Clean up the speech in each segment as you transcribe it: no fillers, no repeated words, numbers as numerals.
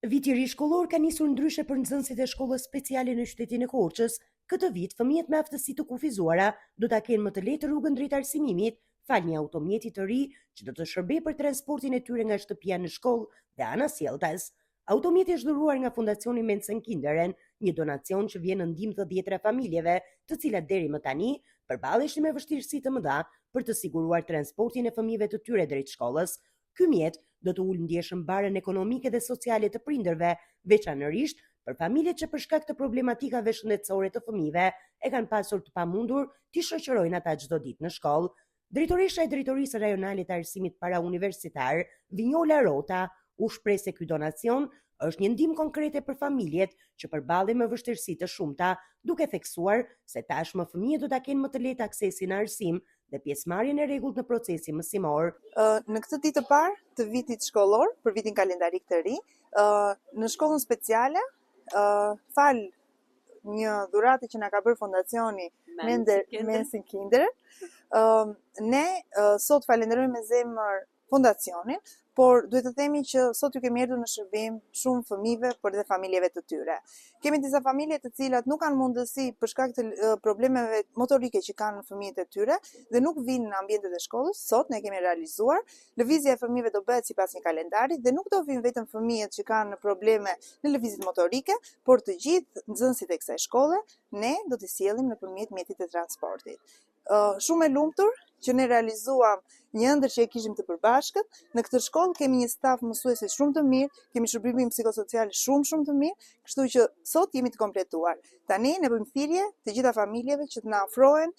Viti ri shkollor ka nisur ndryshe për nxënësit e shkollës speciale në qytetin e Korçës. Këtë vit, fëmijët me aftësi të kufizuara do ta kenë më të lehtë rrugën drejt arsimimit, fal një automjeti të ri që do të shërbejë për transportin e tyre nga shtëpia në shkollë dhe anasjelltas. Automjeti është dhuruar nga Fondacioni Mensen Kinderen, një donacion që vjen në ndihmë të dhjetëra familjeve, të cilat deri më tani përballeshin me vështirësi të mëdha për të siguruar transportin e fëmijëve të tyre drejt shkollës. Ky mjet do të ulë ndjeshëm barën ekonomike dhe sociale të prindërve, veçanërisht për familjet që për shkak të problematikave shëndetësore të fëmijëve e kanë pasur të pamundur t'i shoqërojnë ata çdo ditë në shkollë. Drejtoresha e Drejtorisë Rajonale të Arsimit Parauniversitar, Vinjola Rota, u shpreh se ky donacion është një ndihmë konkrete për familjet që përballen me vështirësi të shumta, duke theksuar se tashmë fëmijët do ta kenë më të lehtë aksesin në arsim dhe pjesëmarrjen e rregullt në procesin mësimor. Në këtë ditë të parë të vitit shkollor, për vitin kalendarik të ri, në shkollën speciale, fal një dhurate që na ka bërë Fondacioni Mensen Kinderen, ne sot falenderojmë me zemër Fondacionin, por duhet të themi që sot ju kemi erdhur në shërbim shumë fëmijëve, por dhe familjeve të tyre. Kemi disa familje të cilat nuk kanë mundësi për shkak të problemeve motorike që kanë fëmijët e tyre dhe nuk vinë në ambientet e shkollës. Sot ne kemi realizuar lëvizja e fëmijëve do bëhet sipas një kalendari dhe nuk do vinë vetëm fëmijët që kanë probleme në lëvizjet motorike, por të gjithë nxënësit e kësaj shkolle ne do t'i sjellim nëpërmjet mjetit të transportit. Shumë e lumtur që ne realizuam një ëndër që e kishim të përbashkët. Në këtë shkollë kemi një staf mësuesi shumë të mirë, kemi shërbimin psikosocial shumë të mirë, kështu që sot jemi të kompletuar. Tani ne bëjmë thirrje të gjitha familjeve që të na afrohen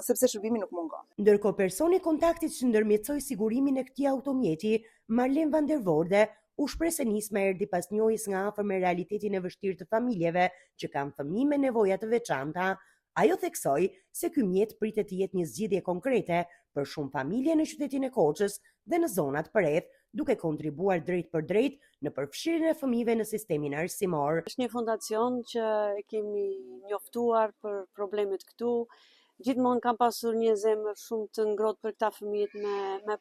sepse shërbimi nuk mungon. Ndërkohë personi i kontaktit që ndërmjetësoi sigurimin e këtij automjeti, Marlen van der Voorde, u shpreh se nisma erdhi pas njohjes nga afër me realitetin e vështirë të familjeve që kanë fëmijë me nevoja të veçanta. Ajo theksoi se ky mjet pritet të jetë një zgjidhje konkrete për shumë familje në qytetin e Korçës dhe në zonat përreth, duke kontribuar drejt për drejt në përfshirjen e fëmijëve në sistemin arsimor. Është një fondacion që kemi njoftuar për problemet këtu. Gjithmonë kam pasur një zemër shumë të ngrohtë për këta fëmijët me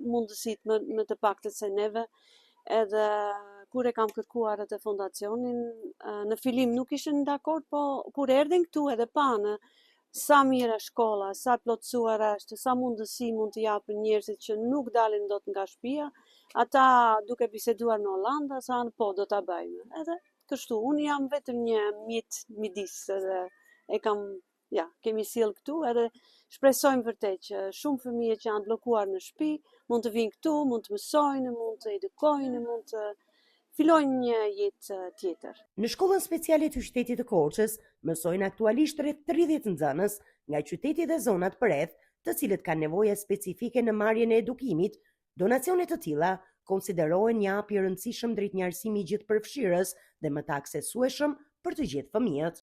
mundësitë më të paktët se neve. Edhe kur e kam kërkuar atë fondacionin, në fillim nuk ishin dakord, po kur erdhin këtu edhe panë sa mirë është shkolla, sa plotësuar është, sa mundësi mund të japin njerëzit që nuk dalin dot nga shtëpia, ata duke biseduar në Hollanda, sa po do ta bëjmë. Edhe kështu, unë jam vetëm një mjet midis edhe kemi sjell këtu edhe shpresojmë vërtet që shumë fëmijë që janë bllokuar në shtëpi mund të vinë këtu, mund të mësojnë, mund të edukojnë, mund të fillojnë një jetë tjetër. Në shkollën speciale të qytetit të Korçës mësojnë aktualisht rreth 30 nxënës nga qyteti dhe zonat përreth, të cilët kanë nevoja specifike në marrjen e edukimit. Donacione të tilla konsiderohen një hap i rëndësishëm drejt një arsimi gjithëpërfshirës dhe më të aksesueshëm për të gjithë fëmijët.